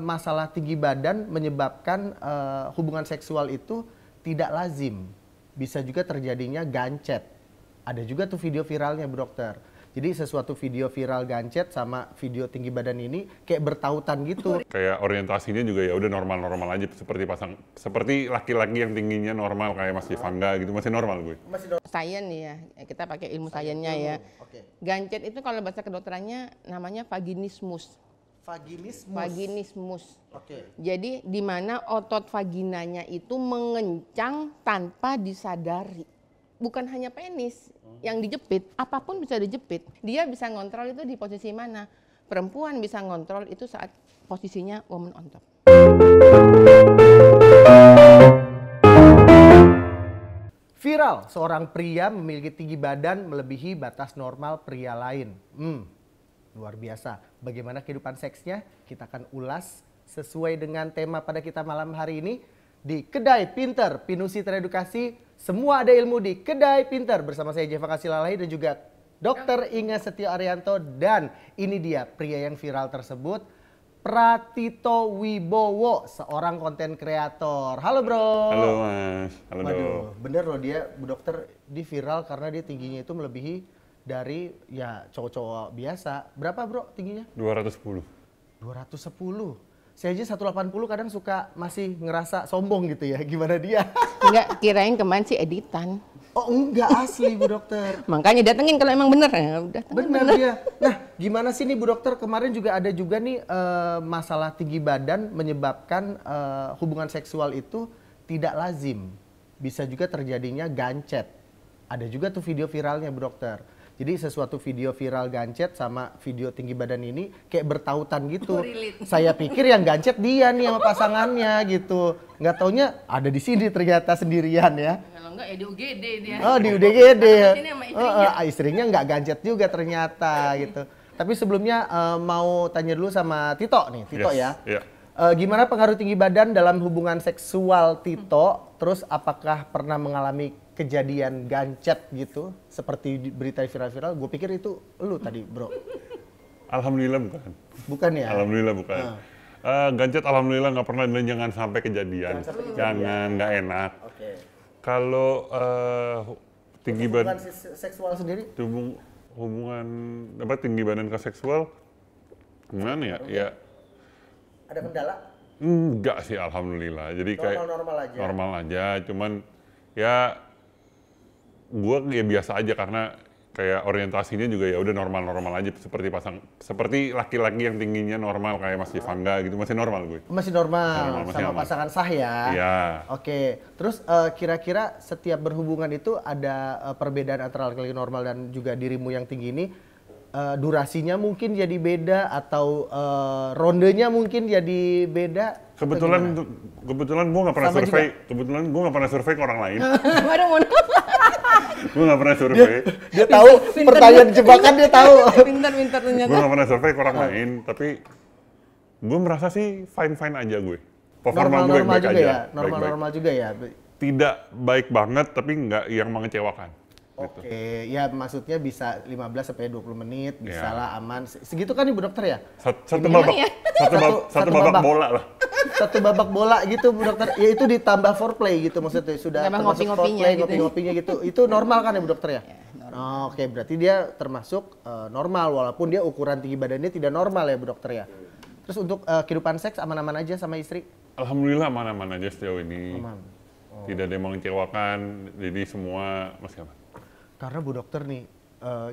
Masalah tinggi badan menyebabkan hubungan seksual itu tidak lazim. Bisa juga terjadinya gancet. Ada juga tuh video viralnya, Bu Dokter. Jadi sesuatu video viral gancet sama video tinggi badan ini kayak bertautan gitu. Kayak orientasinya juga ya udah normal-normal aja, seperti laki-laki yang tingginya normal kayak Mas Ivangga gitu, masih normal gue. Sains ya, kita pakai ilmu sainsnya ya. Oke. Gancet itu kalau bahasa kedokterannya namanya vaginismus. Vaginismus. Oke. Jadi di mana otot vaginanya itu mengencang tanpa disadari. Bukan hanya penis yang dijepit, apapun bisa dijepit. Dia bisa ngontrol itu di posisi mana. Perempuan bisa ngontrol itu saat posisinya woman on top. Viral, seorang pria memiliki tinggi badan melebihi batas normal pria lain. Luar biasa. Bagaimana kehidupan seksnya? Kita akan ulas sesuai dengan tema pada kita malam hari ini di Kedai Pinter, Pinusi Teredukasi. Semua ada ilmu di Kedai Pinter bersama saya Jeva Kasilalahi dan juga Dr. Inge Setio Arianto. Dan ini dia pria yang viral tersebut, Pratito Wibowo, seorang konten kreator. Halo bro. Halo Mas. Halo. Waduh, bener loh dia, Bu Dokter, di viral karena dia tingginya itu melebihi dari ya cowok-cowok biasa. Berapa bro tingginya? 210. 210. Saya aja 180 kadang suka masih ngerasa sombong gitu ya. Gimana dia? Enggak, kirain kemarin sih editan. Oh enggak, asli Bu Dokter. Makanya datengin kalau emang bener ya udah. Bener dia. Nah gimana sih nih Bu Dokter, kemarin juga ada juga nih masalah tinggi badan menyebabkan hubungan seksual itu tidak lazim. Bisa juga terjadinya gancet. Ada juga tuh video viralnya Bu Dokter. Jadi sesuatu video viral gancet sama video tinggi badan ini kayak bertautan gitu. Saya pikir yang gancet dia nih sama pasangannya gitu. Nggak taunya ada di sini ternyata sendirian ya. Kalau enggak ya di UGD dia. Oh di UGD. Ini sama istrinya. Istrinya nggak gancet juga ternyata gitu. Tapi sebelumnya mau tanya dulu sama Tito nih. Tito Yes, ya. yeah. Gimana pengaruh tinggi badan dalam hubungan seksual Tito? Terus apakah pernah mengalami kejadian gancet gitu seperti di berita viral-viral? Gue pikir itu lu tadi bro. Alhamdulillah bukan. Bukan ya? Alhamdulillah bukan. Gancet alhamdulillah nggak pernah, dan jangan sampai kejadian. Jangan, nggak enak. Oke. Kalau tinggi badan, Hubungan seksual sendiri? hubungan apa tinggi badan ke seksual gimana ya? Ya Ada kendala? enggak sih alhamdulillah. Jadi kayak Normal aja. normal aja, cuman ya gue ya biasa aja karena kayak orientasinya juga ya udah normal-normal aja, seperti laki-laki yang tingginya normal kayak Mas Ivangga gitu, masih normal gue. Masih normal, Masih sama aman. pasangan sah ya? Iya. Oke, terus kira-kira setiap berhubungan itu ada perbedaan antara laki-laki normal dan juga dirimu yang tinggi ini, durasinya mungkin jadi beda atau rondenya mungkin jadi beda? Kebetulan gue nggak pernah Sama survei. Kebetulan gue nggak pernah survei ke orang lain. Baru mau Gue nggak pernah survei. Dia tahu pertanyaan jebakan, dia tahu. pintar ternyata. Gue nggak pernah survei ke orang lain, tapi gue merasa sih fine gue. Performa gue Normal baik-baik juga aja. ya? Baik-baik. Normal juga ya? Tidak baik banget, tapi nggak yang mengecewakan. Gitu. Oke, ya maksudnya bisa 15 sampai 20 menit, bisa Ya. lah aman. Segitu kan Ibu Dokter ya? Satu Ini babak, ya? satu babak bola lah. Satu babak bola gitu Bu Dokter, ya itu ditambah foreplay gitu maksudnya, sudah Tambah termasuk ngopi-ngopinya foreplay, gitu ya. ngopi-ngopinya gitu. Itu normal kan ya Bu Dokter ya? normal. Oke, berarti dia termasuk normal walaupun dia ukuran tinggi badannya tidak normal ya Bu Dokter ya? Terus untuk kehidupan seks aman-aman aja sama istri? Alhamdulillah aman-aman aja sejauh ini. Aman. Tidak ada yang mengecewakan, jadi semua masih aman. Karena Bu Dokter nih,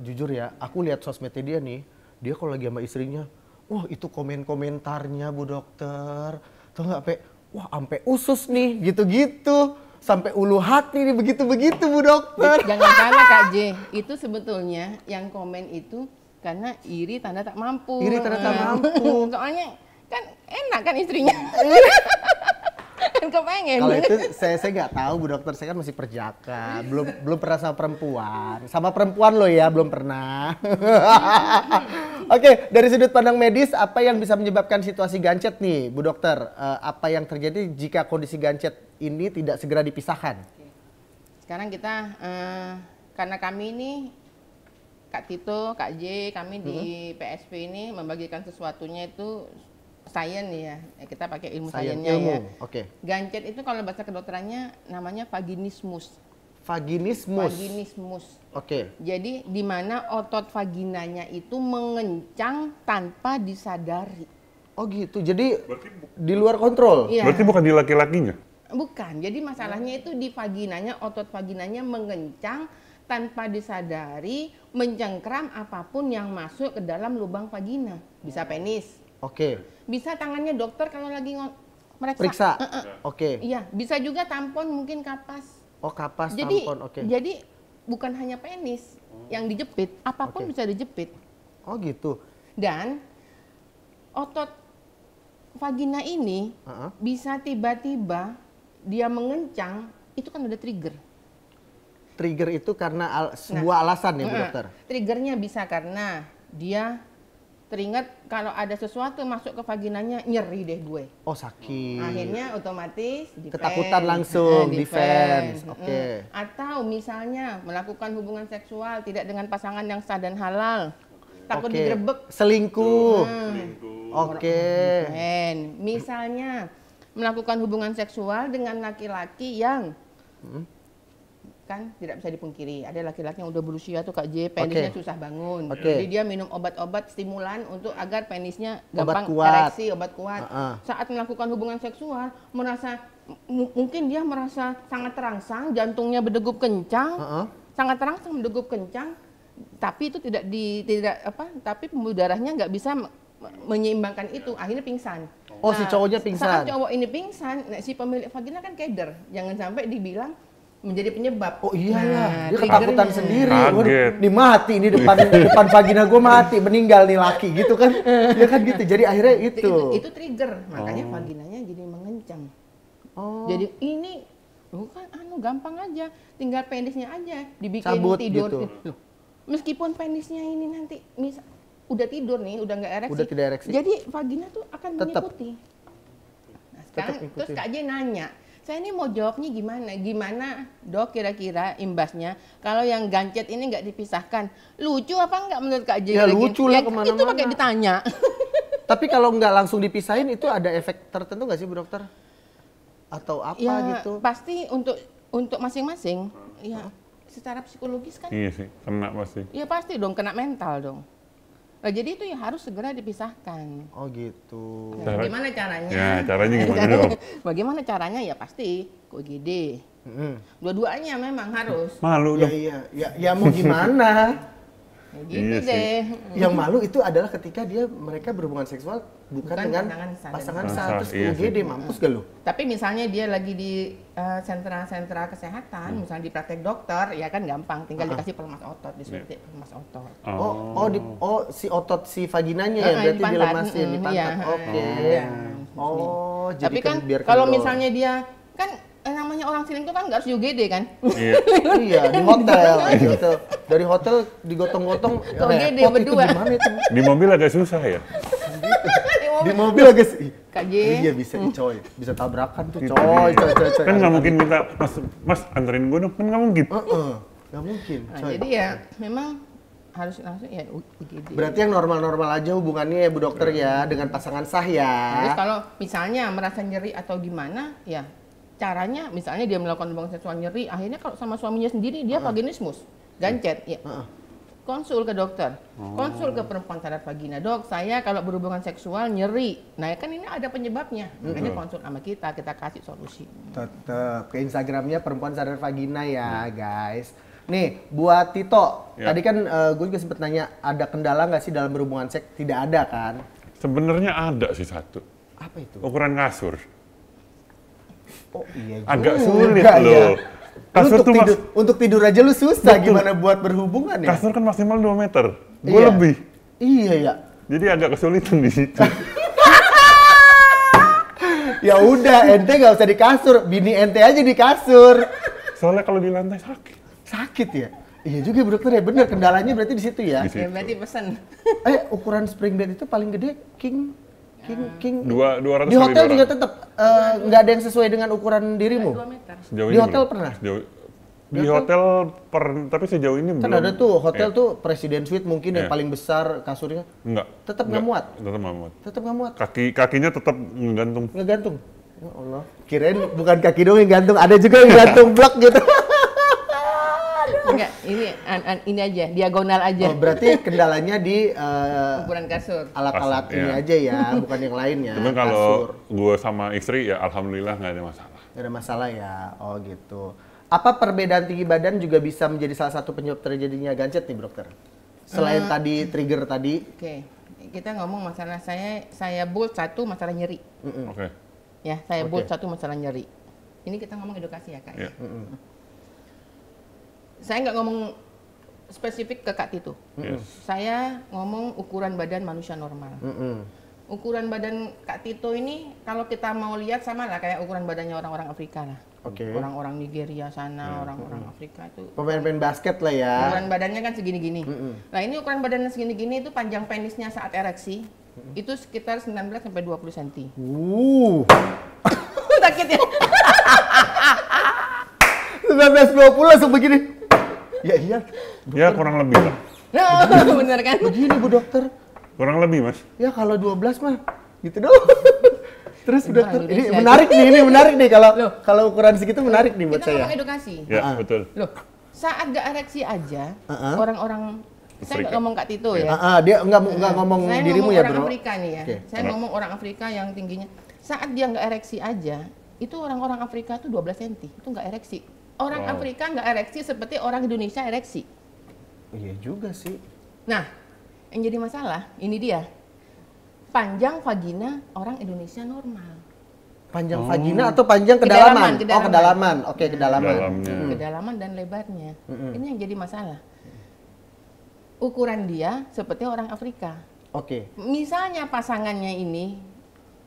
jujur ya, aku lihat sosmednya dia nih, dia kalau lagi sama istrinya, wah itu komen-komentarnya Bu Dokter, tau nggak, wah sampai usus nih, gitu-gitu, sampai ulu hati nih, begitu-begitu Bu Dokter. Jangan salah Kak J, itu sebetulnya yang komen itu karena iri tanda tak mampu. Iri tanda tak mampu. Soalnya kan enak kan istrinya. Kan kepengen. Kalau itu saya nggak tahu Bu Dokter, saya kan masih perjaka, belum pernah sama perempuan loh ya, belum pernah. Oke, dari sudut pandang medis, apa yang bisa menyebabkan situasi gancet nih Bu Dokter? Apa yang terjadi jika kondisi gancet ini tidak segera dipisahkan? Sekarang kita karena kami ini Kak Tito, Kak J, kami di PSP ini membagikan sesuatunya itu sains ya, kita pakai ilmu Sains, sainsnya ilmu. ya. Oke. Gancet itu kalau bahasa kedokterannya namanya vaginismus. Vaginismus. Vaginismus. Oke. Jadi di mana otot vaginanya itu mengencang tanpa disadari. Oh gitu. Jadi di luar kontrol. Iya. Berarti bukan di laki-lakinya? Bukan. Jadi masalahnya itu di vaginanya, otot vaginanya mengencang tanpa disadari, mencengkram apapun yang masuk ke dalam lubang vagina. Bisa penis, Oke. bisa tangannya dokter kalau lagi meriksa. Periksa. Oke. Iya, bisa juga tampon, mungkin kapas. Oh kapas, Jadi, tampon. Oke. jadi bukan hanya penis yang dijepit, apapun Oke. bisa dijepit. Oh gitu. Dan otot vagina ini Heeh. bisa tiba-tiba dia mengencang, itu kan ada trigger. Trigger itu karena sebuah alasan ya Bu Dokter? Triggernya bisa karena dia teringat kalau ada sesuatu masuk ke vaginanya, nyeri deh gue. Oh sakit. Akhirnya otomatis defense. Ketakutan langsung, Eh, defense. Oke. Atau misalnya melakukan hubungan seksual tidak dengan pasangan yang sah dan halal. Takut Oke. digerebek. Selingkuh. Hmm. Oke. Defense. Misalnya melakukan hubungan seksual dengan laki-laki yang kan tidak bisa dipungkiri, ada laki-laki yang udah berusia tuh Kak J, penisnya susah bangun. Oke. Jadi dia minum obat-obat stimulan untuk agar penisnya gampang Obat kuat. ereksi, obat kuat. Uh-uh. Saat melakukan hubungan seksual merasa mungkin dia merasa sangat terangsang, jantungnya berdegup kencang, Uh-uh. sangat terangsang berdegup kencang, tapi itu tapi pembuluh darahnya nggak bisa menyeimbangkan itu, akhirnya pingsan. Oh, si cowoknya pingsan. Saat cowok ini pingsan, si pemilik vagina kan keder, jangan sampai dibilang menjadi penyebab. Oh iya Nah, ya, dia triggernya. ketakutan sendiri. Kaget. Waduh, nih mati, ini depan vagina gue mati, meninggal nih laki gitu kan. Dia kan gitu. Jadi akhirnya itu. Itu trigger, makanya vaginanya jadi mengencang. Oh. Jadi ini bukan gampang aja, tinggal penisnya aja dibikin Cabut tidur. gitu. Loh, meskipun penisnya ini nanti udah tidur nih, udah nggak ereksi. Udah tidak ereksi. Jadi vagina tuh akan Tetap. mengikuti. Nah, sekarang Tetap terus ikutin. Kak J nanya, saya ini mau jawabnya gimana? Gimana dok kira-kira imbasnya kalau yang gancet ini nggak dipisahkan? Lucu apa nggak menurut Kak J? Ya, lucu lah kemana-mana. Itu pakai ditanya. Tapi kalau nggak langsung dipisahin itu ada efek tertentu nggak sih Bu Dokter? Atau apa Ya, gitu? pasti untuk masing-masing. Ya, secara psikologis kan. Iya sih, kena pasti. Ya pasti dong, kena mental dong. Nah, jadi itu ya harus segera dipisahkan. Oh gitu. Nah, Cara- gimana caranya? Ya, caranya gimana dong? Bagaimana caranya? Ya pasti ke UGD. Dua-duanya memang harus. Malu Ya dong. ya mau gimana? Ya, gitu Iya sih. deh. Yang malu itu adalah ketika mereka berhubungan seksual bukan dengan pasangan sah dan pasangan halal. sah, terus Iya sih. UGD, mampus gak lu? Tapi misalnya dia lagi di sentra-sentra kesehatan, misalnya di praktek dokter, ya kan gampang, tinggal dikasih pelemas otot, disuntik pelemas otot. Si otot si vaginanya ya Di berarti pantat. dilemasin di Iya, pantat. Oke. iya. Oh, jadi Tapi kan biar kalau kendor. misalnya dia kan namanya orang selingkuh kan nggak harus UGD kan? Iya. iya di hotel gitu. Dari hotel digotong-gotong UGD repot itu berdua. gimana itu? Di mobil agak susah ya. Di mobil agak sih. Kak J. Iya bisa coy, bisa tabrakan tuh coy. Kan nggak mungkin minta mas anterin gue dong, kan nggak mungkin. Nggak mungkin. Nah, Coy. jadi ya memang harus langsung ya UGD. Berarti yang normal-normal aja hubungannya ya Bu Dokter ya dengan pasangan sah ya. Terus kalau misalnya merasa nyeri atau gimana, ya caranya misalnya dia melakukan hubungan seksual nyeri, akhirnya kalau sama suaminya sendiri dia vaginismus, gancet, ya. Konsul ke dokter, konsul ke perempuan sadar vagina, dok saya kalau berhubungan seksual nyeri, nah kan ini ada penyebabnya, makanya konsul sama kita kasih solusi. Tetep ke Instagramnya perempuan sadar vagina ya guys. Nih buat Tito, Ya. tadi kan gue juga sempet nanya ada kendala nggak sih dalam berhubungan seks? Tidak ada kan? Sebenarnya ada sih satu. Apa itu? Ukuran kasur. Oh iya. Agak juga sulit ya. loh. Kasur tuh Untuk tidur aja lu susah, Betul. gimana buat berhubungan ya? kasur kan maksimal 2 meter. Gue Iya. lebih. Iya ya. Jadi agak kesulitan di situ. Ya udah, ente nggak usah di kasur, bini ente aja di kasur. Soalnya kalau di lantai sakit. Sakit ya? Iya juga Bu Dokter ya, bener kendalanya berarti di situ ya. Di situ. Ya berarti pesen. Ukuran spring bed itu paling gede king. Dua 200 Di hotel kali juga orang. tetap nggak ada yang sesuai dengan ukuran dirimu. 2 meter. Sejauh Di ini hotel belum. pernah? Di hotel tapi sejauh ini Kan belum. ada tuh hotel Iya. tuh Presiden Suite mungkin yang Iya. paling besar kasurnya. Enggak. Tetap nggak muat? Tetap nggak muat. Tetap nggak muat. Kakinya tetap menggantung. Ngegantung. Ya Allah. Kirain bukan kaki doang yang gantung, ada juga yang gantung blok gitu. Enggak, ini aja, diagonal aja. Oh, berarti kendalanya di Ukuran kasur. alat-alat Kasur, ini iya. aja ya, bukan yang lainnya. Cuman kalau gue sama istri ya alhamdulillah nggak ada masalah. Nggak ada masalah ya. Oh gitu. Apa perbedaan tinggi badan juga bisa menjadi salah satu penyebab terjadinya gancet nih, dokter? Selain tadi trigger tadi. Oke, kita ngomong masalah saya bold satu masalah nyeri. Oke. Ya, saya Oke. bold satu masalah nyeri. Ini kita ngomong edukasi ya, Kak. Ya. Saya nggak ngomong spesifik ke Kak Tito. Yes. Saya ngomong ukuran badan manusia normal. Ukuran badan Kak Tito ini kalau kita mau lihat sama lah kayak ukuran badannya orang-orang Afrika lah. Oke. Orang-orang Nigeria sana, orang-orang Afrika itu. Pemain-pemain basket lah ya. Ukuran badannya kan segini-gini. Nah ini ukuran badannya segini-gini itu panjang penisnya saat ereksi itu sekitar 19 sampai 20 cm. Sakit ya? 1920 langsung begini. Ya iya. Ya kurang lebih lah. Bener kan? Begini Bu Dokter. Kurang lebih mas. Ya kalau 12 mah gitu dong. Terus Bu Dokter, ini Indonesia menarik nih kalau ukuran segitu menarik nih buat Kita saya. ngomong edukasi. Ya betul. Loh, saat gak ereksi aja, orang-orang saya nggak Afrika. ngomong Kak Tito ya. Dia nggak ngomong Saya dirimu ngomong ya, orang Bro. Afrika nih ya. Oke. Saya ngomong orang Afrika yang tingginya. Saat dia nggak ereksi aja, itu orang-orang Afrika tuh 12 cm. Itu nggak ereksi. Orang Afrika nggak ereksi seperti orang Indonesia ereksi. Iya juga sih. Nah, yang jadi masalah, ini dia. Panjang vagina orang Indonesia normal. Panjang vagina atau panjang kedalaman? Kedalaman. Oh, kedalaman. Oke, kedalaman. Dalamnya. Kedalaman dan lebarnya. Ini yang jadi masalah. Ukuran dia seperti orang Afrika. Oke. Misalnya pasangannya ini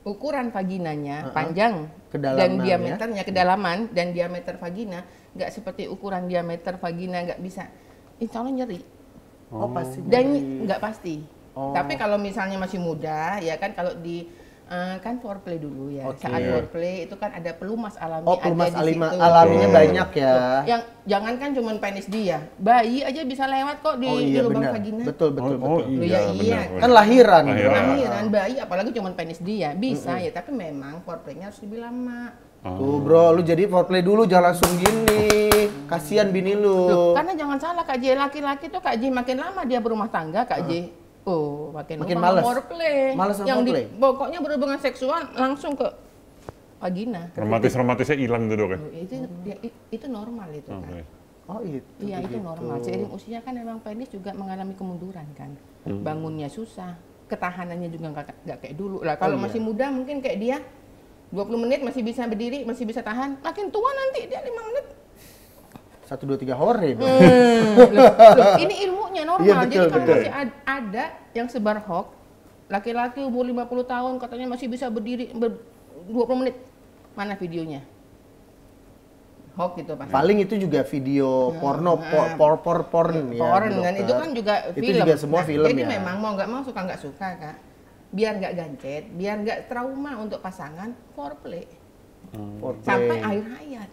ukuran vaginanya panjang dan Kedalaman, diameternya kedalaman dan diameter vagina nggak seperti ukuran diameter vagina nggak bisa, insya Allah nyeri. Oh, pasti. Dan nggak pasti. Oh. Tapi kalau misalnya masih muda, ya kan kalau di kan foreplay dulu ya. Oke. Saat foreplay itu kan ada pelumas alami Oh, pelumas ada di situ. alaminya banyak ya. Yang jangan kan cuma penis dia, bayi aja bisa lewat kok di lubang benar. vagina. Betul, betul, Oh, betul. Loh, ya benar. iya. Kan lahiran. Lahiran bayi apalagi cuma penis dia bisa ya, tapi memang foreplaynya harus lebih lama. Tuh bro, lu jadi foreplay dulu, jangan langsung gini. Kasihan bini lu. Loh, karena jangan salah Kak J, laki-laki tuh Kak J makin lama dia berumah tangga Kak J. Makin males. foreplay. Males sama Yang foreplay. pokoknya berhubungan seksual langsung ke vagina. Romantisnya hilang tuh dok ya. Loh, itu normal itu kan. Oke. Oh itu. Iya itu begitu. normal. Seiring usia kan memang penis juga mengalami kemunduran kan. Bangunnya susah, ketahanannya juga nggak kayak dulu. Lah kalau iya. masih muda mungkin kayak dia 20 menit masih bisa berdiri, masih bisa tahan. Makin tua nanti dia 5 menit. 1, 2, 3 hore dong. Loh, ini ilmunya normal. Iya, betul, Jadi kalau betul. masih ada yang sebar hoax, laki-laki umur 50 tahun katanya masih bisa berdiri 20 menit. Mana videonya? Hoax gitu pasti. Paling itu juga video porno, porn ya. Porn Bu kan Dokter. itu kan juga Itu film. juga semua film jadi ya. memang mau nggak mau suka nggak suka Kak. Biar nggak gancet, biar nggak trauma untuk pasangan, foreplay Foreplay. sampai akhir hayat.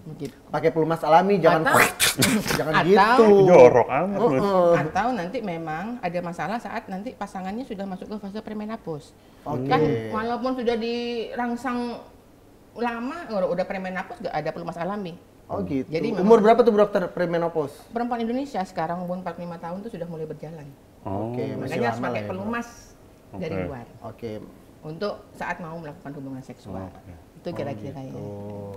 Begitu. Pakai pelumas alami, jangan jangan atau- gitu. Jorok amat mas. Atau nanti memang ada masalah saat nanti pasangannya sudah masuk ke fase premenopause. Oke. Kan walaupun sudah dirangsang lama, udah premenopause nggak ada pelumas alami. Oh gitu. Jadi memang- Umur berapa tuh Bu Dokter premenopause? Perempuan Indonesia sekarang umur 45 tahun itu sudah mulai berjalan. Oke, masih Makanya harus lama pakai lah ya, Bu. pelumas dari Oke. luar Oke. untuk saat mau melakukan hubungan seksual. Itu kira-kira ya.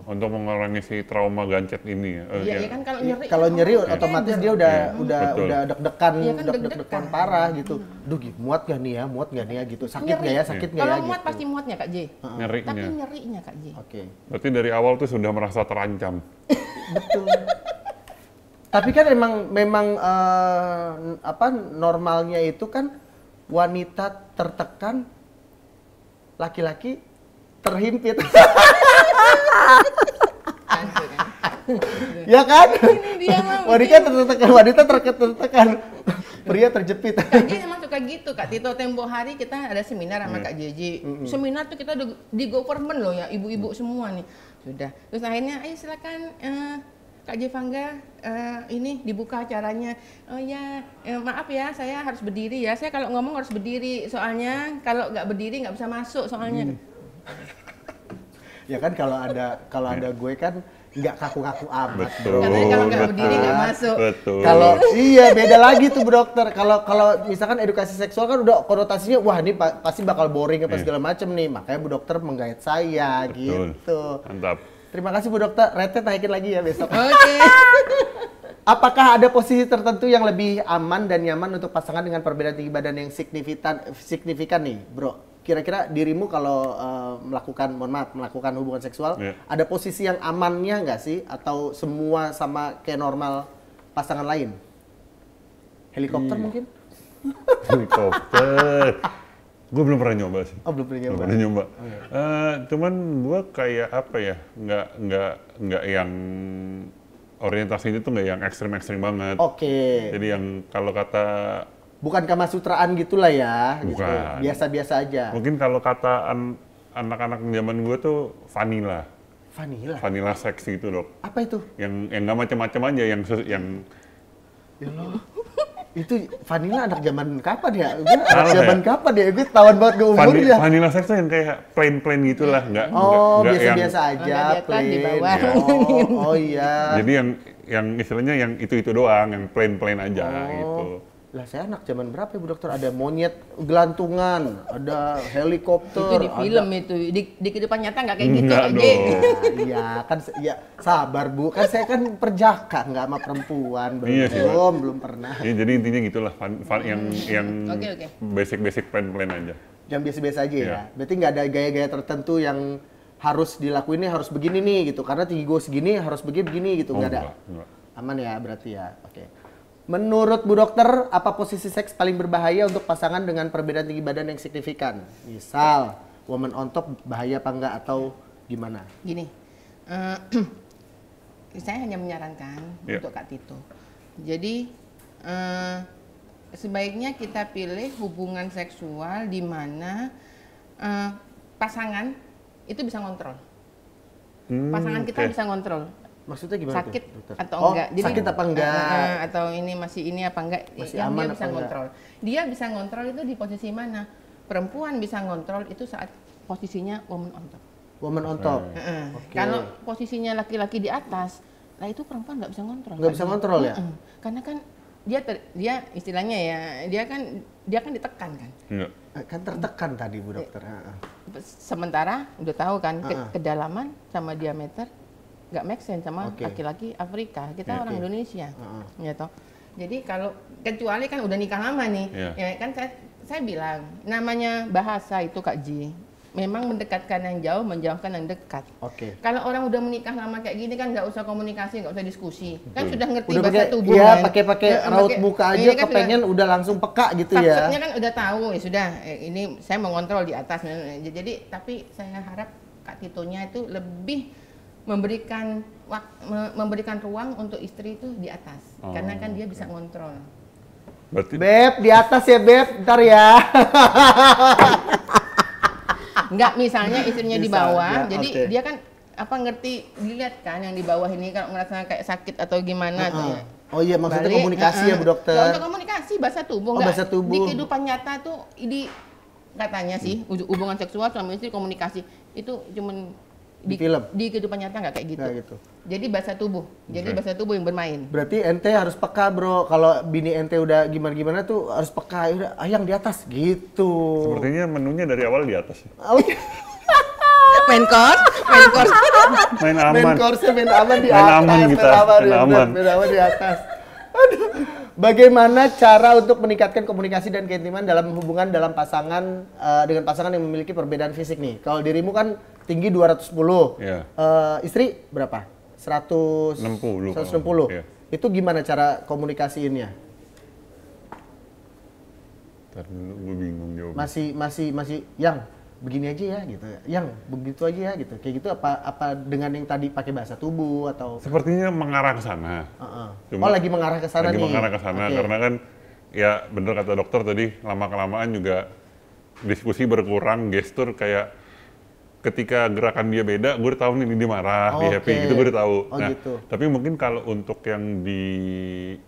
Untuk mengurangi si trauma gancet ini ya. Iya, ya kan kalau nyeri. Kalau kan nyeri hormon otomatis beda. dia udah betul. deg-degan, Iya kan, deg-degan deg-degan. parah gitu. Duh, muat gak nih ya? Muat gak nih ya gitu. Sakit Nyeri. gak ya? Sakit gak Kalau ya muat gitu. pasti muatnya Kak J. Tapi Nyerinya. nyerinya Kak J. Oke. Berarti dari awal tuh sudah merasa terancam. Betul. Tapi kan memang apa normalnya itu kan wanita tertekan, laki-laki terhimpit. Hancur, kan? Ya kan? Dia mah Wanita tertekan, pria terjepit. Kak J emang suka gitu Kak Tito. Tempo hari kita ada seminar sama Kak JJ. Seminar tuh kita di government loh ya, ibu-ibu semua nih. Sudah. Terus akhirnya ayo silakan Kak Jevangga, ini dibuka acaranya. Oh ya, maaf ya, saya harus berdiri ya. Saya kalau ngomong harus berdiri, soalnya kalau nggak berdiri nggak bisa masuk soalnya. Ya kan kalau ada gue kan nggak kaku-kaku amat. Betul. Katanya kalau nggak berdiri nggak masuk. Betul. Kalau iya beda lagi tuh Bu Dokter. Kalau misalkan edukasi seksual kan udah konotasinya wah ini pasti bakal boring apa segala macem nih. Makanya Bu Dokter menggait saya Betul. gitu. Mantap. Terima kasih Bu Dokter. Rate naikin lagi ya besok. Oke. Apakah ada posisi tertentu yang lebih aman dan nyaman untuk pasangan dengan perbedaan tinggi badan yang signifikan nih, Bro? Kira-kira dirimu kalau melakukan hubungan seksual, ada posisi yang amannya nggak sih? Atau semua sama kayak normal pasangan lain? Helikopter mungkin? Helikopter. Gue belum pernah nyoba sih. Oh belum pernah Belum nyoba. pernah nyoba. Cuman gue kayak apa ya? Nggak yang orientasinya tuh nggak yang ekstrim banget. Oke. Jadi yang kalau kata Bukan Kama Sutraan gitulah ya. Gitu. Bukan. Biasa-biasa aja. mungkin kalau kata anak-anak zaman gue tuh vanilla. Vanilla. Vanilla seks gitu, Dok. Apa itu? Yang nggak macam-macam aja, yang Ya Allah. Itu vanilla anak zaman kapan ya? Gue anak Salah zaman ya? kapan ya? Gue tawan banget gue umurnya. vanilla seks tuh yang kayak plain gitulah, nggak Oh, nggak yang. biasa-biasa aja, Nggak di atas, di plain. bawah. Oh iya. Jadi yang istilahnya yang itu doang, yang plain gitu. Lah saya anak zaman berapa ya Bu Dokter? Ada monyet gelantungan, ada helikopter. Itu di film itu, di kehidupan nyata nggak kayak gitu Nggak aja. dong. Iya kan, ya sabar Bu. Kan saya kan perjaka, nggak sama perempuan. Iya sih, Pak. Belum pernah. Ya, jadi intinya gitulah, yang Oke. basic plain aja. Yang biasa-biasa aja ya. Iya. Berarti nggak ada gaya-gaya tertentu yang harus dilakuin harus begini nih gitu. Karena tinggi gue segini harus begini gitu. Nggak ada. Enggak. Aman ya berarti ya. Oke. Menurut Bu Dokter, apa posisi seks paling berbahaya untuk pasangan dengan perbedaan tinggi badan yang signifikan? Misal, woman on top bahaya apa enggak atau gimana? Gini, saya hanya menyarankan untuk Kak Tito. Jadi sebaiknya kita pilih hubungan seksual di mana pasangan itu bisa ngontrol. Pasangan kita bisa ngontrol. Maksudnya gimana Sakit tuh, Dokter? atau Oh, enggak? sakit apa enggak? Atau ini masih ini apa enggak? Masih yang aman dia apa bisa enggak? ngontrol. Dia bisa ngontrol itu di posisi mana? Perempuan bisa ngontrol itu saat posisinya woman on top. Woman on top. Oke. Kalau posisinya laki-laki di atas, lah itu perempuan nggak bisa ngontrol. Nggak bisa ngontrol ya? Karena kan dia istilahnya ya, dia kan ditekan kan. Enggak. Kan tertekan tadi Bu Dokter. Sementara udah tahu kan kedalaman sama diameter nggak make sense sama laki-laki Afrika. Kita orang Indonesia. Ya toh. Jadi kalau kecuali kan udah nikah lama nih, ya kan saya bilang namanya bahasa itu Kak Ji. Memang mendekatkan yang jauh, menjauhkan yang dekat. Oke. Kalau orang udah menikah lama kayak gini kan nggak usah komunikasi, nggak usah diskusi. Kan sudah ngerti Udah bahasa tubuh iya, kan. pakai raut muka aja ini kan kepengen udah langsung peka gitu ya. maksudnya kan udah tahu ya sudah ini saya mengontrol di atas. Jadi tapi saya harap Kak Titonya itu lebih memberikan ruang untuk istri itu di atas. Karena kan dia bisa ngontrol. Berarti Beb, di atas ya Beb, ntar ya. Enggak, misalnya istrinya di bawah, Misalnya, jadi oke. dia kan ngerti, dilihat kan yang di bawah ini kalau ngerasa kayak sakit atau gimana tuh ya. Oh iya, maksudnya Balik, komunikasi ya Bu Dokter. Nggak usah komunikasi, bahasa tubuh. Oh, Nggak. bahasa tubuh. Di kehidupan nyata tuh, katanya sih, hubungan seksual suami istri komunikasi. Itu cuman Di film? Di kehidupan nyata nggak kayak gitu. Nggak gitu. Jadi bahasa tubuh. Jadi bahasa tubuh yang bermain. Berarti ente harus peka Bro. Kalau bini ente udah gimana-gimana tuh harus peka. Udah, yang di atas gitu. sepertinya menunya dari awal di atas. Oh, iya. Main course. Main Main aman. course main aman di Main atas. aman kita, main aman. Main aman di atas. Aduh. Bagaimana cara untuk meningkatkan komunikasi dan keintiman dalam hubungan dalam pasangan dengan pasangan yang memiliki perbedaan fisik nih? Kalau dirimu kan tinggi 210. Iya. Istri berapa? 60. 160. Iya. Itu gimana cara komunikasiinnya? Ntar dulu, gue bingung jawabnya. Masih yang begini aja ya gitu. Yang begitu aja ya gitu. Kayak gitu apa dengan yang tadi pakai bahasa tubuh atau Sepertinya mengarah ke sana. Oh, lagi mengarah ke sana Lagi nih. mengarah ke sana Oke. karena kan ya bener kata dokter tadi lama-kelamaan juga diskusi berkurang, gestur kayak ketika gerakan dia beda, gue udah tahu nih dia marah, dia happy, gitu gue udah tahu. Oh, Nah, gitu. tapi mungkin kalau untuk yang di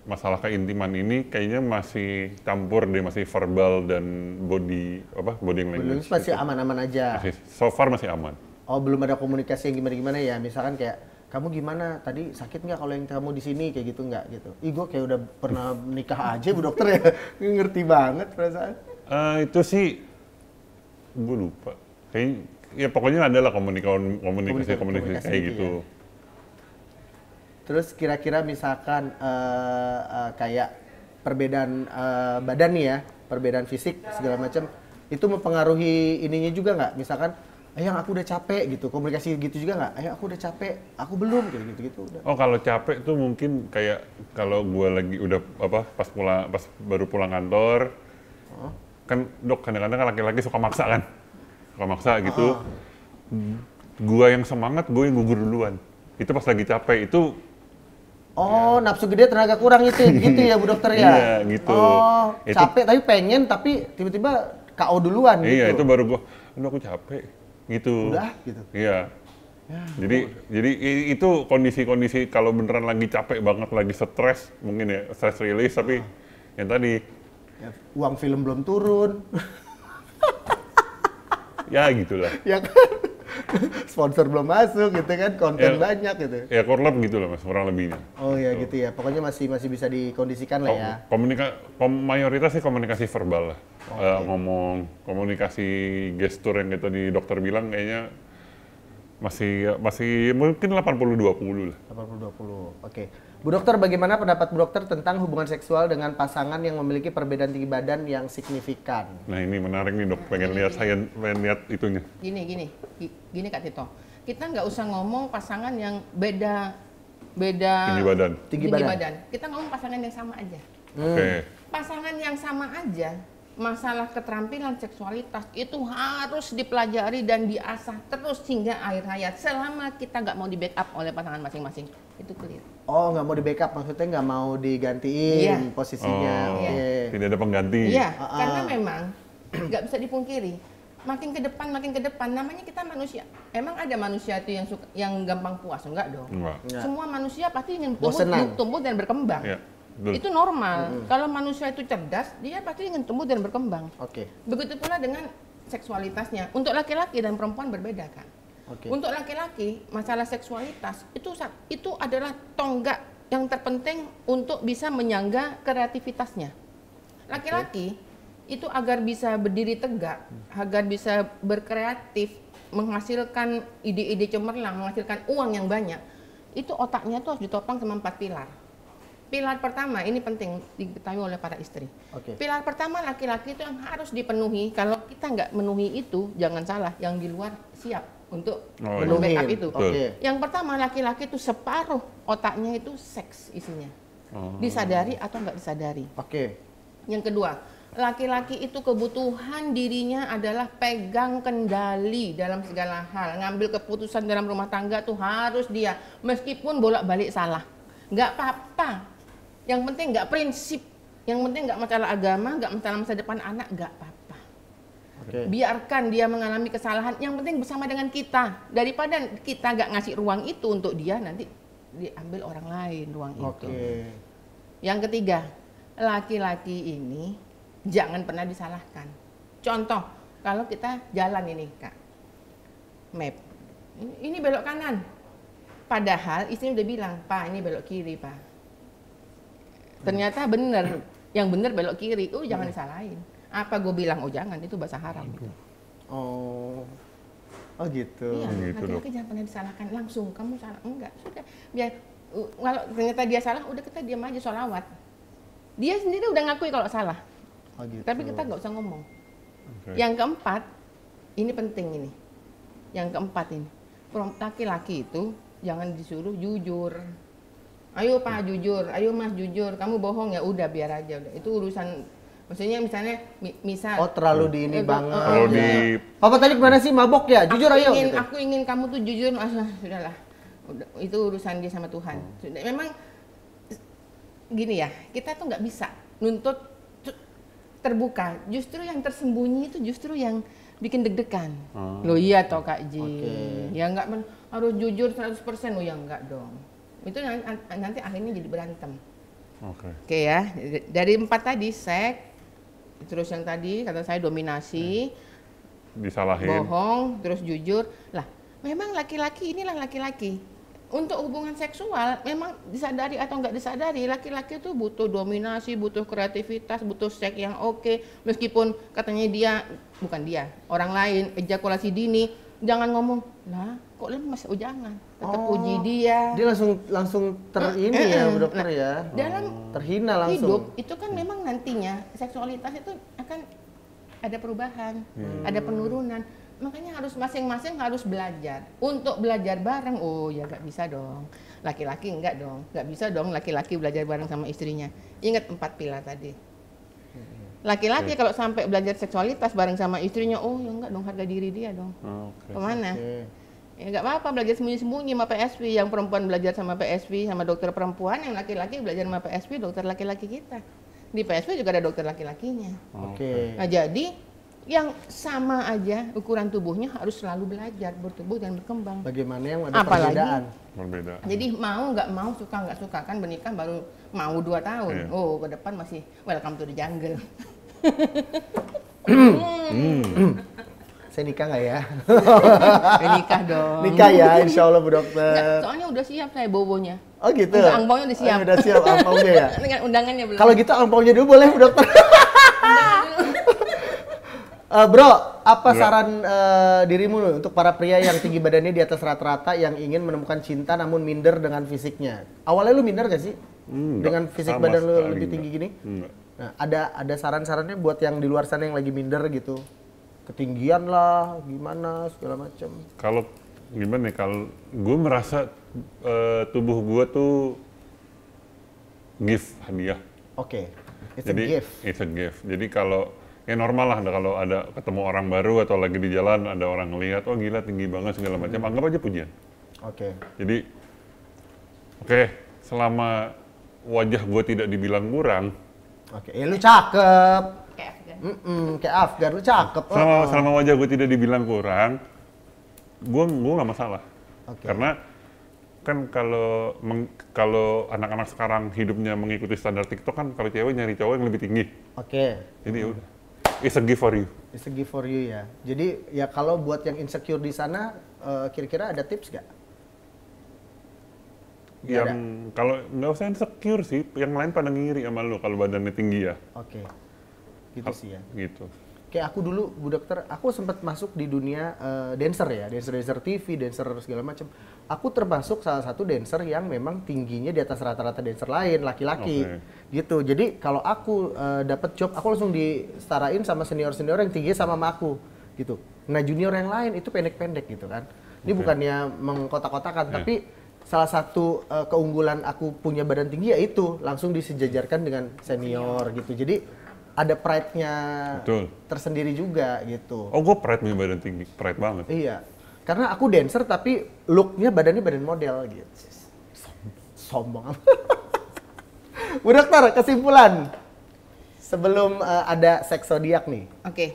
masalah keintiman ini kayaknya masih campur deh, masih verbal dan body language. Masih gitu. aman-aman aja. So far masih aman. Oh, belum ada komunikasi yang gimana-gimana ya. Misalkan kayak, kamu gimana tadi, sakit nggak kalau yang kamu di sini kayak gitu nggak gitu. Ih, gue kayak udah pernah nikah aja Bu Dokter ya. Ngerti banget perasaan. Itu sih gue lupa. Kayaknya ya pokoknya adalah komunikasi kayak gitu. Ya. Terus kira-kira misalkan kayak perbedaan badan nih ya, perbedaan fisik segala macam, itu mempengaruhi ininya juga nggak? Misalkan, ayang aku udah capek gitu, komunikasi gitu juga nggak? Ayang aku udah capek, aku belum, kayak gitu-gitu udah. Oh, kalau capek tuh mungkin kayak kalau gue lagi udah pas baru pulang kantor, kan dok kadang-kadang kan laki-laki suka maksa gitu. Gua yang semangat, gue yang gugur duluan. Itu pas lagi capek itu. Oh, nafsu gede tenaga kurang itu gitu ya Bu Dokter ya? Iya, gitu. Oh, Itu, capek tapi pengen, tapi tiba-tiba KO duluan gitu. Iya, itu baru gue, aduh aku capek gitu. Udah gitu. Iya. Jadi itu kondisi-kondisi kalau beneran lagi capek banget, lagi stres mungkin ya, stress release, tapi yang tadi Ya, uang film belum turun. ya gitulah. Ya kan? Sponsor belum masuk gitu kan, konten banyak gitu. Ya korlap gitu lah mas, kurang lebihnya. Oh ya gitu ya, pokoknya masih bisa dikondisikan lah ya. Mayoritas sih komunikasi verbal lah. Ngomong, komunikasi gestur yang tadi dokter bilang kayaknya masih mungkin 80-20 lah. 80-20, oke. Bu Dokter, bagaimana pendapat Bu Dokter tentang hubungan seksual dengan pasangan yang memiliki perbedaan tinggi badan yang signifikan? Nah ini menarik nih dok, pengen lihat itunya. Gini Kak Tito, kita nggak usah ngomong pasangan yang beda Tinggi badan. Kita ngomong pasangan yang sama aja. Oke. Pasangan yang sama aja, masalah keterampilan seksualitas itu harus dipelajari dan diasah terus hingga akhir hayat selama kita nggak mau di backup oleh pasangan masing-masing. Itu clear. Oh, nggak mau di backup, maksudnya nggak mau digantiin posisinya. Oh, Oke. tidak ada pengganti. Iya, karena memang nggak bisa dipungkiri. Makin ke depan, namanya kita manusia. Emang ada manusia itu yang gampang puas? Enggak dong. Enggak. Semua manusia pasti ingin Bosenan. tumbuh dan berkembang. Ya, betul. Itu normal. Kalau manusia itu cerdas, dia pasti ingin tumbuh dan berkembang. Oke. Begitu pula dengan seksualitasnya. Untuk laki-laki dan perempuan berbeda kan. Oke. Untuk laki-laki, masalah seksualitas itu adalah tonggak yang terpenting untuk bisa menyangga kreativitasnya. Laki-laki itu agar bisa berdiri tegak, agar bisa berkreatif, menghasilkan ide-ide cemerlang, menghasilkan uang yang banyak, itu otaknya tuh harus ditopang sama 4 pilar. Pilar pertama, ini penting diketahui oleh para istri. Oke. Pilar pertama laki-laki itu yang harus dipenuhi. Kalau kita nggak memenuhi itu, jangan salah, yang di luar siap untuk Menuhin. backup itu. Oke. Yang pertama laki-laki itu separuh otaknya itu seks isinya. Disadari atau nggak disadari. Oke. Yang kedua, laki-laki itu kebutuhan dirinya adalah pegang kendali dalam segala hal. Ngambil keputusan dalam rumah tangga tuh harus dia. Meskipun bolak-balik salah. Nggak apa-apa. Yang penting nggak prinsip. Yang penting nggak masalah agama, nggak masalah masa depan anak, nggak apa-apa. Oke. Biarkan dia mengalami kesalahan. Yang penting bersama dengan kita. Daripada kita nggak ngasih ruang itu untuk dia, nanti diambil orang lain ruang itu. Oke. Yang ketiga, laki-laki ini jangan pernah disalahkan. Contoh, kalau kita jalan ini, Kak, map, ini belok kanan. Padahal istri udah bilang, Pak, ini belok kiri, Pak. Ternyata bener, yang bener belok kiri. Jangan disalahin. Apa gue bilang, jangan, itu bahasa haram. Gitu. Oh gitu. Iya, Gitu, laki-laki jangan pernah disalahkan langsung. Kamu salah, enggak. Sudah, biar kalau ternyata dia salah, udah kita diam aja sholawat. Dia sendiri udah ngakui kalau salah. Oh gitu. Tapi kita nggak usah ngomong. Oke. Yang keempat, ini penting ini. Yang keempat ini, laki-laki itu jangan disuruh jujur. Ayo Pak jujur, ayo Mas jujur. Kamu bohong ya udah biar aja. Udah. Itu urusan. Maksudnya misalnya, misal. Oh terlalu di ini banget. Kalau di Papa tadi gimana sih, mabok ya? Jujur ayo. Gitu. Aku ingin kamu tuh jujur. Sudahlah. Udah, itu urusan dia sama Tuhan. Sudah, memang gini ya, kita tuh nggak bisa nuntut terbuka. Justru yang tersembunyi itu justru yang bikin deg-degan. Loh iya toh Kak Ji. Oke. Ya enggak harus jujur 100%. Oh ya enggak dong. Itu nanti akhirnya jadi berantem. Oke. Oke ya. Dari 4 tadi seks, terus yang tadi kata saya dominasi, Disalahin. bohong, terus jujur. Lah, memang laki-laki inilah laki-laki. Untuk hubungan seksual, memang disadari atau enggak disadari, laki-laki itu butuh dominasi, butuh kreativitas, butuh seks yang oke. Meskipun katanya dia, bukan dia, orang lain, ejakulasi dini, jangan ngomong, lah kok lemes, jangan. Tetap puji dia. Dia langsung ini ya Bu Dokter ya. Dalam Terhina langsung. hidup, itu kan memang nantinya, seksualitas itu akan ada perubahan, ada penurunan. Makanya harus masing-masing harus belajar. Untuk belajar bareng, oh ya nggak bisa dong. Laki-laki enggak dong, nggak bisa dong laki-laki belajar bareng sama istrinya. Ingat 4 pilar tadi. Laki-laki kalau sampai belajar seksualitas bareng sama istrinya, oh ya enggak dong, harga diri dia dong. Oke. Kemana? Oke. Ya nggak apa-apa belajar sembunyi-sembunyi sama PSV. Yang perempuan belajar sama PSV, sama dokter perempuan. Yang laki-laki belajar sama PSV, dokter laki-laki kita. Di PSV juga ada dokter laki-lakinya. Oke. Nah jadi yang sama aja ukuran tubuhnya harus selalu belajar bertumbuh dan berkembang. Bagaimana yang ada Apalagi perbedaan? Berbeda. Jadi mau nggak mau, suka nggak suka, kan menikah baru mau 2 tahun. Iya. Oh ke depan masih welcome to the jungle. Saya nikah nggak ya? Nikah dong. Nikah ya, insya Allah Bu Nggak, Dokter. soalnya udah siap saya bobonya. Oh gitu? Udah, angpaunya udah siap. Oh, udah siap angpaunya ya? Dengan undangannya belum. Kalau gitu angpaunya dulu boleh Bu Dokter? Bro, apa saran dirimu untuk para pria yang tinggi badannya di atas rata-rata yang ingin menemukan cinta namun minder dengan fisiknya? Awalnya lu minder gak sih? Dengan fisik sama badan lu sekali lebih enggak. tinggi gini? Enggak. Nah, ada saran-sarannya buat yang di luar sana yang lagi minder gitu? Ketinggian lah, gimana, segala macam. Kalau gimana ya, kalau gue merasa tubuh gue tuh gift, hadiah. Oke, it's Jadi a gift. it's a gift. Jadi kalau ya normal lah kalau ada ketemu orang baru atau lagi di jalan ada orang ngelihat, oh gila tinggi banget segala macam, anggap aja pujian. Oke. Jadi oke, selama wajah gue tidak dibilang kurang, Oke, lu cakep. Kayak Afgan. Kayak Afgan, lu cakep. selama wajah gue tidak dibilang kurang, gue nggak masalah. Oke. Karena kan kalau anak-anak sekarang hidupnya mengikuti standar TikTok kan, kalau cewek nyari cowok yang lebih tinggi. Oke, Jadi udah, it's a gift for you. it's a gift for you ya. Jadi ya kalau buat yang insecure di sana, kira-kira ada tips gak? Nggak Yang kalau nggak usah insecure sih, yang lain pada ngiri sama lu kalau badannya tinggi ya. Oke, gitu sih ya. Gitu. Kayak aku dulu, Bu Dokter, aku sempat masuk di dunia dancer ya, dancer TV, dancer segala macam. Aku termasuk salah satu dancer yang memang tingginya di atas rata-rata dancer lain, laki-laki. Oke. Gitu. Jadi kalau aku dapat job, aku langsung disetarain sama senior-senior yang tinggi sama aku, gitu. Nah junior yang lain itu pendek-pendek gitu kan. Ini Oke. bukannya mengkotak-kotakan, Iya. tapi salah satu keunggulan aku punya badan tinggi yaitu langsung disejajarkan dengan senior gitu. Jadi ada pride-nya Betul. tersendiri juga gitu. Oh, gue pride punya badan tinggi, pride banget. Iya, karena aku dancer tapi looknya badannya badan model gitu. Sombong. Bu Dokter, kesimpulan sebelum ada seks zodiak nih. Oke.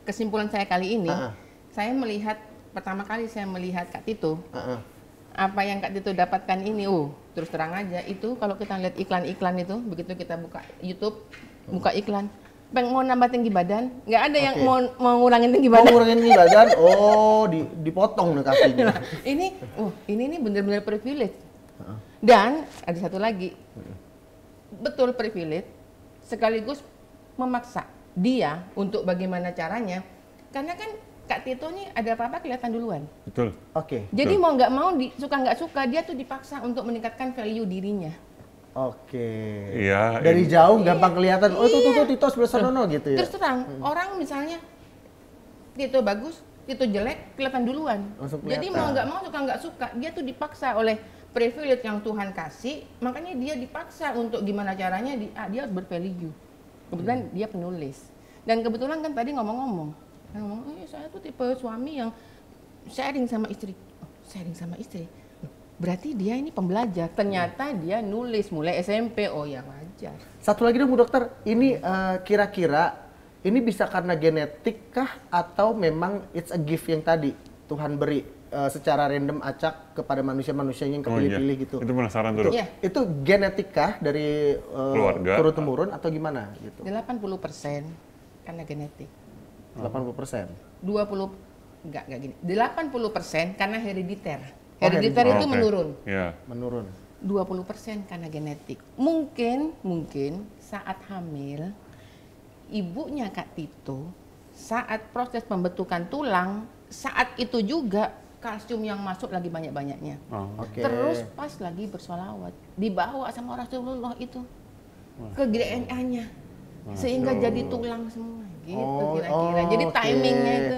Kesimpulan saya kali ini, Ah. saya melihat pertama kali saya melihat Kak Tito. Heeh. Apa yang Kak Tito dapatkan ini, terus terang aja itu kalau kita lihat iklan-iklan itu, begitu kita buka YouTube, buka iklan, mau nambah tinggi badan, nggak ada yang Oke. mau ngurangin tinggi Mau badan. ngurangin tinggi badan, dipotong nih kakinya. Ini benar-benar privilege. Dan ada satu lagi, betul privilege, sekaligus memaksa dia untuk bagaimana caranya, karena kan Kak Tito nih ada apa-apa kelihatan duluan. Betul. Oke. Jadi Betul. mau nggak mau, suka nggak suka, dia tuh dipaksa untuk meningkatkan value dirinya. Oke. Iya, Dari ini- jauh gampang kelihatan. Oh, Iya. tuh Tito sebelah sana gitu ya. Terus terang, orang misalnya Tito bagus, Tito jelek, kelihatan duluan. Langsung Jadi kelihatan. mau nggak suka, dia tuh dipaksa oleh privilege yang Tuhan kasih, makanya dia dipaksa untuk gimana caranya dia harus bervalue. Kebetulan dia penulis. Dan kebetulan kan tadi ngomong-ngomong, saya tuh tipe suami yang sharing sama istri. Oh, sharing sama istri. Berarti dia ini pembelajar. Ternyata dia nulis mulai SMP. Oh ya wajar. Satu lagi dong Bu Dokter, ini kira-kira Ini bisa karena genetik kah atau memang it's a gift yang tadi Tuhan beri secara random acak kepada manusia-manusianya yang kepilih-pilih gitu. Itu penasaran tuh, Dok. Iya. Itu genetik kah dari Keluarga. turun-temurun atau gimana gitu? 80% karena genetik. 80%. 20 enggak gini. 80% karena herediter. Herediter itu Oke. menurun. Iya. Menurun. 20% karena genetik. Mungkin saat hamil ibunya Kak Tito saat proses pembentukan tulang, saat itu juga kalsium yang masuk lagi banyak-banyaknya. Oke. Terus pas lagi bersolawat, dibawa sama Rasulullah itu ke DNA-nya. Sehingga jadi tulang semua gitu kira-kira. Jadi oke. timingnya itu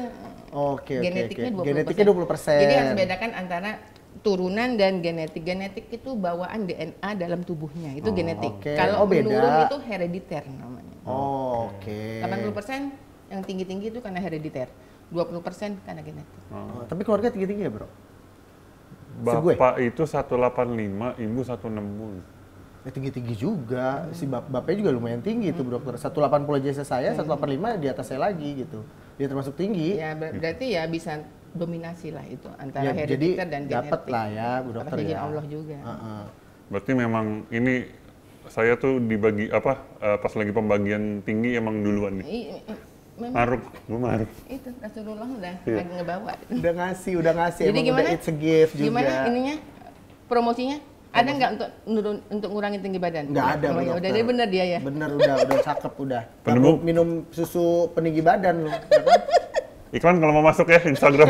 Oke. genetiknya 20%. Genetiknya 20%. Jadi harus bedakan antara turunan dan genetik. Genetik itu bawaan DNA dalam tubuhnya, itu genetik. oke. Kalau beda. menurun itu herediter namanya. Oke. 80% yang tinggi-tinggi itu karena herediter. 20% karena genetik. Tapi keluarga tinggi-tinggi ya, Bro? Segue? Bapak itu 185, ibu 160. Ya, tinggi-tinggi juga. Si bapaknya juga lumayan tinggi itu, Bro, dokter. 180 aja saya, 185 di atas saya lagi gitu. Dia termasuk tinggi. Ya berarti ya bisa dominasi lah itu antara Ya, jadi herediter dan genetik. dapat lah ya, Bu Dokter Atas izin ya. Allah juga. Berarti memang ini saya tuh dibagi pas lagi pembagian tinggi emang duluan nih. Memang Maruk, gue maruk. itu Rasulullah udah Iya. lagi ngebawa. Udah ngasih. Jadi Emang gimana? udah it's a gift juga. Gimana ininya? Promosinya? Ada nggak untuk ngurangin tinggi badan? Nggak ada, Bu Oh, ya Dokter. udah, jadi bener dia ya. Bener, udah cakep udah. Penemu. Kamu minum susu peninggi badan lu, ya kan? Iklan kalau mau masuk ya Instagram.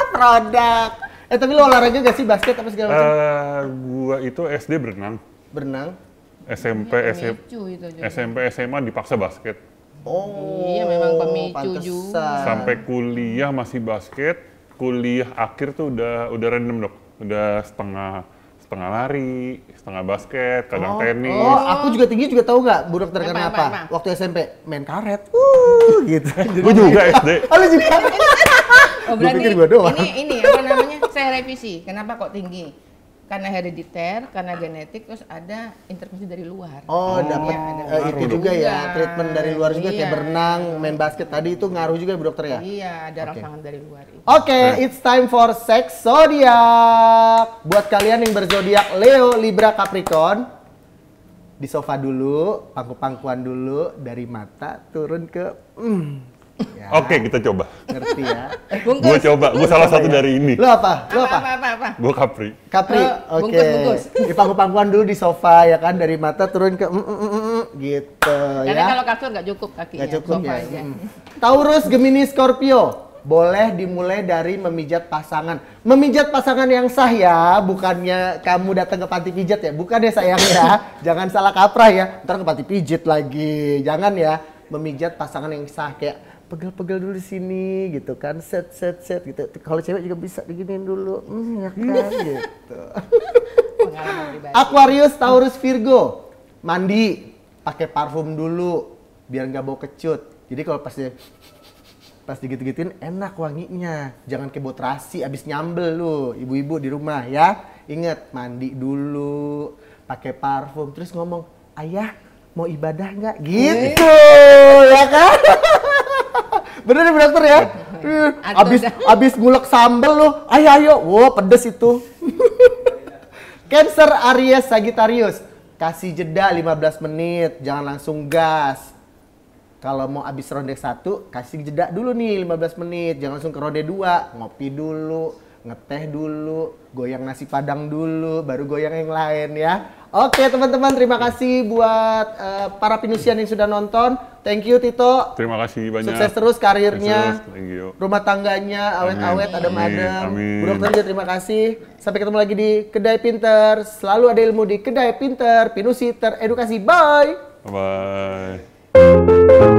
Produk. Tapi lu olahraga gak sih, basket apa segala macam? Gua itu SD berenang, Berenang. SMP, Pemicu itu juga. SMP, SMA dipaksa basket. Oh. Iya, memang pemicu pantesan. juga. Sampai kuliah masih basket, kuliah akhir tuh udah random, Dok. Udah setengah lari, setengah basket, kadang tenis. Oh, aku juga tinggi juga tahu nggak, Bu Dokter, karena Apa? apa? Waktu SMP main karet. Gitu. Gue juga SD. Oh, lu juga. Oh, Gua berarti pikir gua doang. ini apa namanya? Saya revisi. Kenapa kok tinggi? Karena herediter, karena genetik, terus ada intervensi dari luar. Oh, dapat Iya, itu ada juga ya, juga. treatment dari luar juga kayak Iya. berenang, main basket tadi itu ngaruh juga, Bu Dokter ya? Iya, ada rangsangan dari luar. Oke, it's time for sex zodiak. Buat kalian yang berzodiak Leo, Libra, Capricorn, di sofa dulu, pangku-pangkuan dulu, dari mata turun ke ya, Oke, kita coba. ngerti ya. Gue coba, gue salah satu dari ini. Lu apa? Lu apa? Apa? Gue Capri. Capri. Oh, Oke. bungkus. Di pangku-pangkuan dulu di sofa ya kan, dari mata turun ke gitu Karena ya. kalau kasur nggak cukup kakinya, Nggak cukup sofa ya. aja. Taurus, Gemini, Scorpio. Boleh dimulai dari memijat pasangan. Memijat pasangan yang sah ya, bukannya kamu datang ke panti pijat ya. Bukan ya sayang ya. Jangan salah kaprah ya. Ntar ke panti pijit lagi. Jangan ya. Memijat pasangan yang sah, kayak pegel-pegel dulu di sini gitu kan. Set gitu. Kalau cewek juga bisa diginiin dulu. Ya kan gitu. Pengalaman pribadi. Aquarius, Taurus, Virgo. Mandi, pakai parfum dulu biar nggak bau kecut. Jadi kalau pas digitu-gituin enak wanginya. Jangan kayak bau terasi abis nyambel lu, ibu-ibu di rumah ya. Ingat, mandi dulu, pakai parfum, terus ngomong, "Ayah, mau ibadah nggak?" Gitu, ya kan? Bener nih, Bu Dokter ya? Abis ngulek sambel lu, ayo. Wow, pedes itu. Cancer, Aries, Sagittarius. Kasih jeda 15 menit, jangan langsung gas. Kalau mau abis ronde 1, kasih jeda dulu nih 15 menit. Jangan langsung ke ronde 2, ngopi dulu, ngeteh dulu, goyang nasi padang dulu, baru goyang yang lain ya. Oke teman-teman, terima kasih buat para pinusian yang sudah nonton. Thank you Tito. Terima kasih banyak. Sukses terus karirnya. Sukses, thank you. Rumah tangganya awet-awet, Amin. adem-adem. Amin. Bu Dokter juga terima kasih. Sampai ketemu lagi di Kedai Pinter. Selalu ada ilmu di Kedai Pinter. Pinusi teredukasi. Bye. Bye.